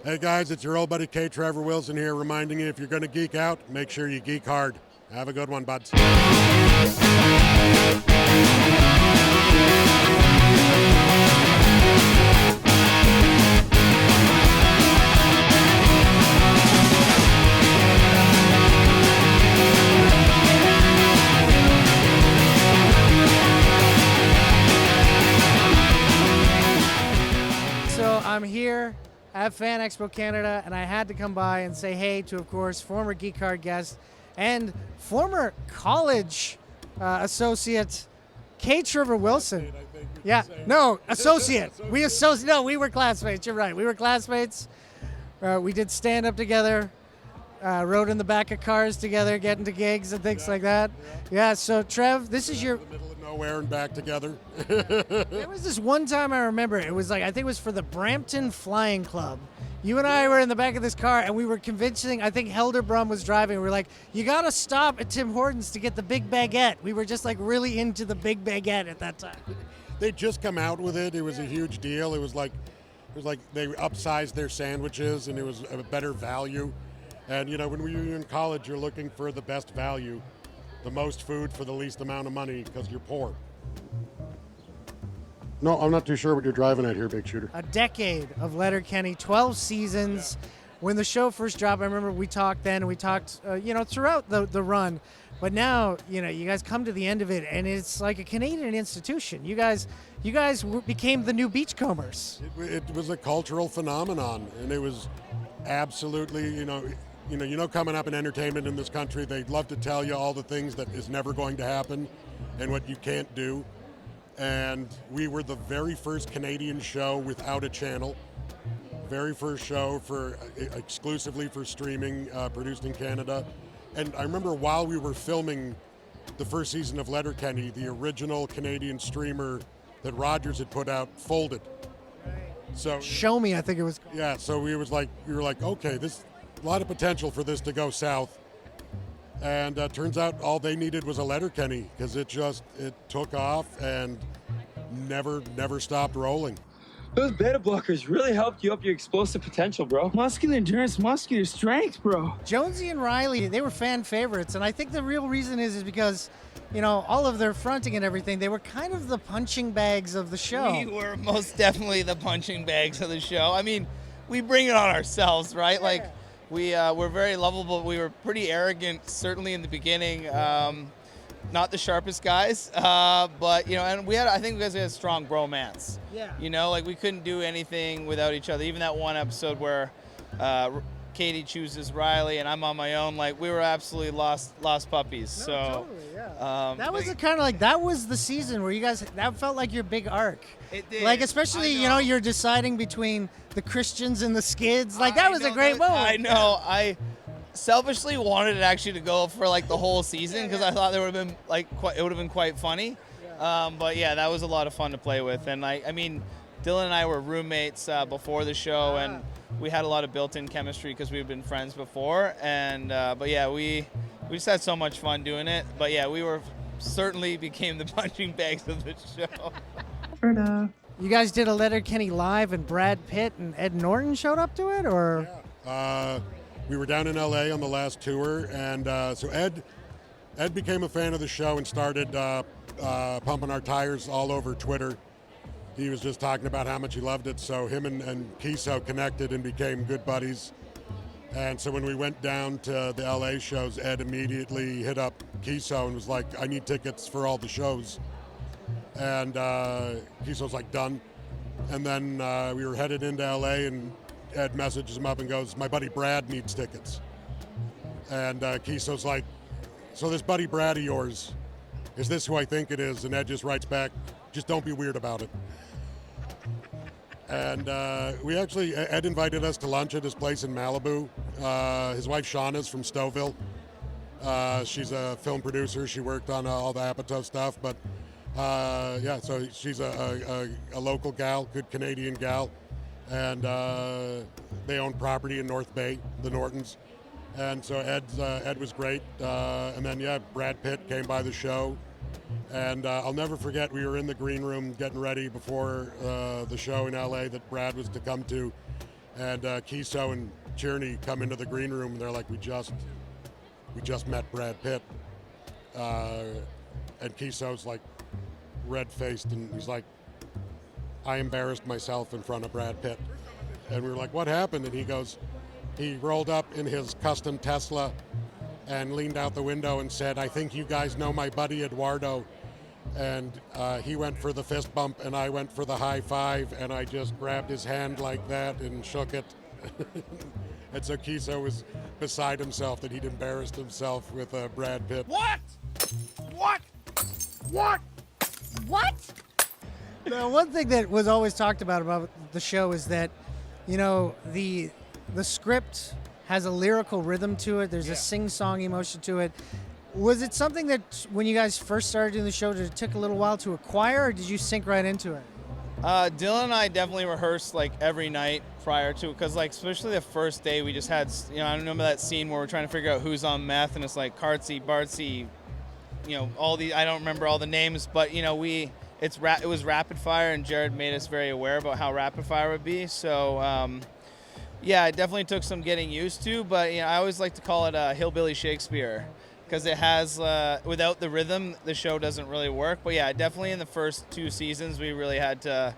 Hey guys, it's your old buddy K. Trevor Wilson here, reminding you if you're going to geek out, make sure you geek hard. Have a good one, buds. So I'm here at Fan Expo Canada, and I had to come by and say hey to, of course, former Geek Card guest and former college associate K. Trevor Wilson. Yeah, no, associate. We were classmates. You're right. We were classmates. We did stand up together, rode in the back of cars together, getting to gigs and things like that. Yeah. So Trev, this is your. The middle of nowhere and back together. There was this one time I remember. It was like, I think it was for the Brampton Flying Club. You and I were in the back of this car, and we were convincing, I think Helderbrum was driving. We were like, you got to stop at Tim Hortons to get the big baguette. We were just like really into the big baguette at that time. They'd just come out with it. It was a huge deal. It was like they upsized their sandwiches, and it was a better value. And, you know, when we were in college, you're looking for the best value, the most food for the least amount of money because you're poor. No, I'm not too sure what you're driving at here, Big Shooter. A decade of Letterkenny, 12 seasons. Yeah. When the show first dropped, I remember we talked then, and we talked, throughout the run. But now, you guys come to the end of it, and it's like a Canadian institution. You guys became the new Beachcombers. It was a cultural phenomenon, and it was absolutely, coming up in entertainment in this country, they'd love to tell you all the things that is never going to happen and what you can't do. And we were the very first Canadian show without a channel, very first show exclusively for streaming, produced in Canada. And I remember while we were filming the first season of Letterkenny, the original Canadian streamer that Rogers had put out folded. Right. So Show Me, I think it was called. Yeah, so we were like, okay, there's a lot of potential for this to go south. And turns out all they needed was a Letterkenny because it took off and never stopped rolling. Those beta blockers really helped you up your explosive potential, bro. Muscular endurance, muscular strength, bro. Jonesy and Riley, they were fan favorites, and I think the real reason is because, all of their fronting and everything, they were kind of the punching bags of the show. We were most definitely the punching bags of the show. I mean, we bring it on ourselves, right? Yeah. Like, we're very lovable. We were pretty arrogant, certainly in the beginning. Not the sharpest guys, but and I think we had a strong bromance. Yeah. Like we couldn't do anything without each other. Even that one episode where Katie chooses Riley and I'm on my own, like we were absolutely lost puppies. No, so totally, yeah. That was that was the season where you guys, that felt like your big arc. It did. Like especially you're deciding between the Christians and the Skids. Like that was a great moment. I know. I selfishly wanted it actually to go for like the whole season because I thought there would have been it would have been quite funny. Yeah. But yeah, that was a lot of fun to play with, and I mean, Dylan and I were roommates before the show, and we had a lot of built-in chemistry because we've been friends before. And but yeah, we just had so much fun doing it. But yeah, we certainly became the punching bags of the show. You guys did a Letterkenny live, and Brad Pitt and Ed Norton showed up to it, or? Yeah. We were down in LA on the last tour, and so Ed became a fan of the show and started pumping our tires all over Twitter. He was just talking about how much he loved it, so him and Kiso connected and became good buddies. And so when we went down to the LA shows, Ed immediately hit up Kiso and was like, I need tickets for all the shows. And Kiso was like, done. And then we were headed into LA, and Ed messages him up and goes, my buddy Brad needs tickets. And Kiso's like, so this buddy Brad of yours, is this who I think it is? And Ed just writes back, just don't be weird about it. And Ed invited us to lunch at his place in Malibu. His wife Shauna's from Stouffville. She's a film producer. She worked on all the Apatow stuff, but so she's a local gal, good Canadian gal. And they own property in North Bay, the Nortons. And so Ed was great. And then, Brad Pitt came by the show. And I'll never forget, we were in the green room getting ready before the show in LA that Brad was to come to. And Kiso and Tierney come into the green room, and they're like, we just met Brad Pitt. And Kiso's like red-faced, and he's like, I embarrassed myself in front of Brad Pitt. And we were like, what happened? And he goes, he rolled up in his custom Tesla and leaned out the window and said, I think you guys know my buddy Eduardo. And he went for the fist bump, and I went for the high five, and I just grabbed his hand like that and shook it. And so Kiso was beside himself that he'd embarrassed himself with Brad Pitt. What? What? What? What? Now, one thing that was always talked about the show is that, you know, the script has a lyrical rhythm to it. There's a sing-song emotion to it. Was it something that when you guys first started doing the show, did it take a little while to acquire, or did you sink right into it? Dylan and I definitely rehearsed like every night prior to, because like especially the first day we just had, you know, I remember that scene where we're trying to figure out who's on meth, and it's like Cartsy, Bartsy, you know, all the, I don't remember all the names, but you know, it was rapid fire, and Jared made us very aware about how rapid fire would be. So yeah, it definitely took some getting used to, but you know, I always like to call it Hillbilly Shakespeare, because it has, without the rhythm, the show doesn't really work. But yeah, definitely in the first 2 seasons, we really had to,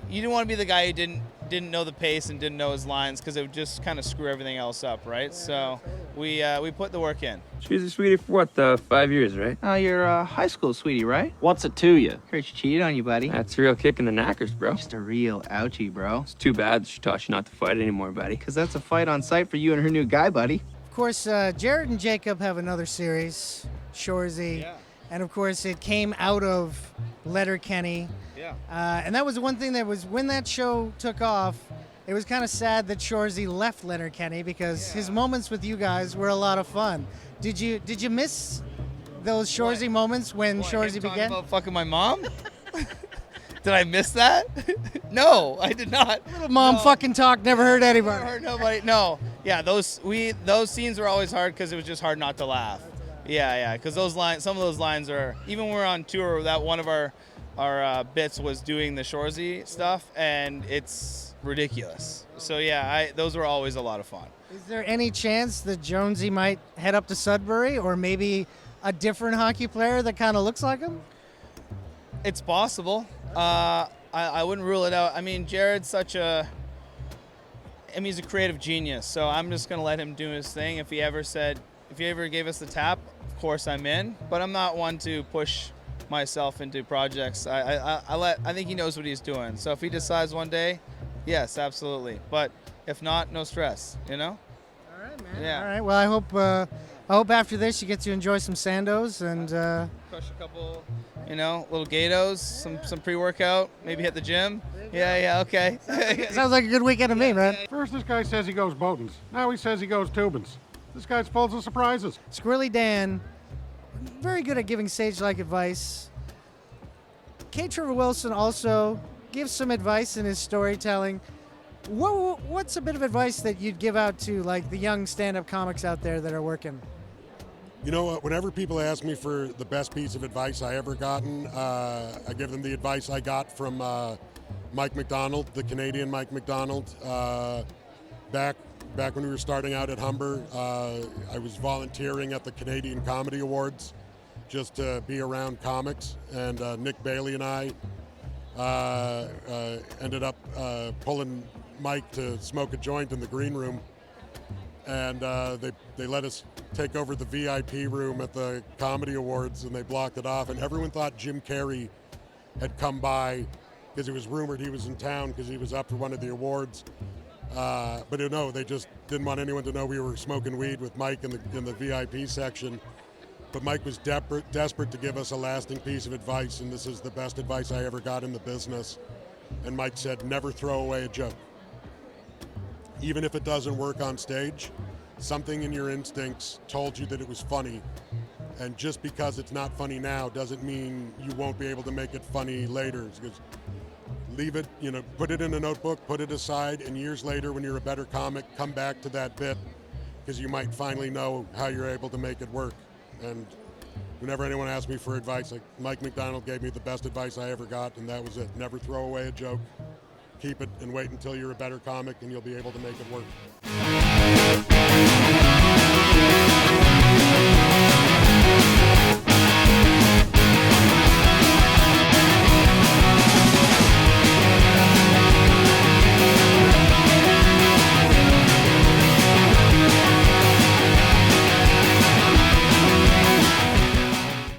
you didn't want to be the guy who didn't know the pace and didn't know his lines, because it would just kind of screw everything else up, right? Yeah, so we put the work in. She was a sweetie for what, 5 years, right? Oh, you're a high school sweetie, right? What's it to you? Heard she cheated on you, buddy. That's a real kick in the knackers, bro. Just a real ouchie, bro. It's too bad she taught you not to fight anymore, buddy. Because that's a fight on sight for you and her new guy, buddy. Of course, Jared and Jacob have another series, Shoresy. Yeah. And of course, it came out of Letterkenny. Yeah. And that was the one thing that was, when that show took off, it was kind of sad that Shoresy left Letterkenny, because his moments with you guys were a lot of fun. Did you miss those Shoresy moments when Shoresy began? About fucking my mom? Did I miss that? No, I did not. Little mom fucking talk never hurt anybody. Never hurt nobody. No. Yeah, those scenes were always hard because it was just hard not to laugh. Yeah, because some of those lines are, even when we're on tour, that one of our bits was doing the Shoresy stuff, and it's ridiculous. So yeah, those were always a lot of fun. Is there any chance that Jonesy might head up to Sudbury, or maybe a different hockey player that kind of looks like him? It's possible. I wouldn't rule it out. I mean, Jared's he's a creative genius, so I'm just going to let him do his thing. If he ever gave us the tap, of course I'm in, but I'm not one to push myself into projects. I think he knows what he's doing. So if he decides one day, yes, absolutely. But if not, no stress, you know? All right, man. Yeah. All right. Well, I hope after this you get to enjoy some Sandos and Crush a couple, little Gatos, some pre-workout, maybe hit the gym. Yeah, okay. sounds like a good weekend to me, man. First, this guy says he goes Botans. Now he says he goes Tubans. This guy's full of surprises. Squirrely Dan, very good at giving sage-like advice. Trevor Wilson also gives some advice in his storytelling. What's a bit of advice that you'd give out to like the young stand-up comics out there that are working? You know, whenever people ask me for the best piece of advice I ever gotten, I give them the advice I got from Mike McDonald, the Canadian Mike McDonald. Back when we were starting out at Humber, I was volunteering at the Canadian Comedy Awards just to be around comics, and Nick Bailey and I ended up pulling Mike to smoke a joint in the green room, and they let us take over the VIP room at the Comedy Awards, and they blocked it off, and everyone thought Jim Carrey had come by because it was rumored he was in town because he was up for one of the awards. But no, they just didn't want anyone to know we were smoking weed with Mike in the VIP section. But Mike was desperate to give us a lasting piece of advice, and this is the best advice I ever got in the business. And Mike said, never throw away a joke. Even if it doesn't work on stage, something in your instincts told you that it was funny. And just because it's not funny now doesn't mean you won't be able to make it funny later. Because leave it, put it in a notebook, put it aside, and years later when you're a better comic, come back to that bit because you might finally know how you're able to make it work. And whenever anyone asks me for advice, like Mike McDonald gave me the best advice I ever got, and that was it. Never throw away a joke. keep it and wait until you're a better comic and you'll be able to make it work.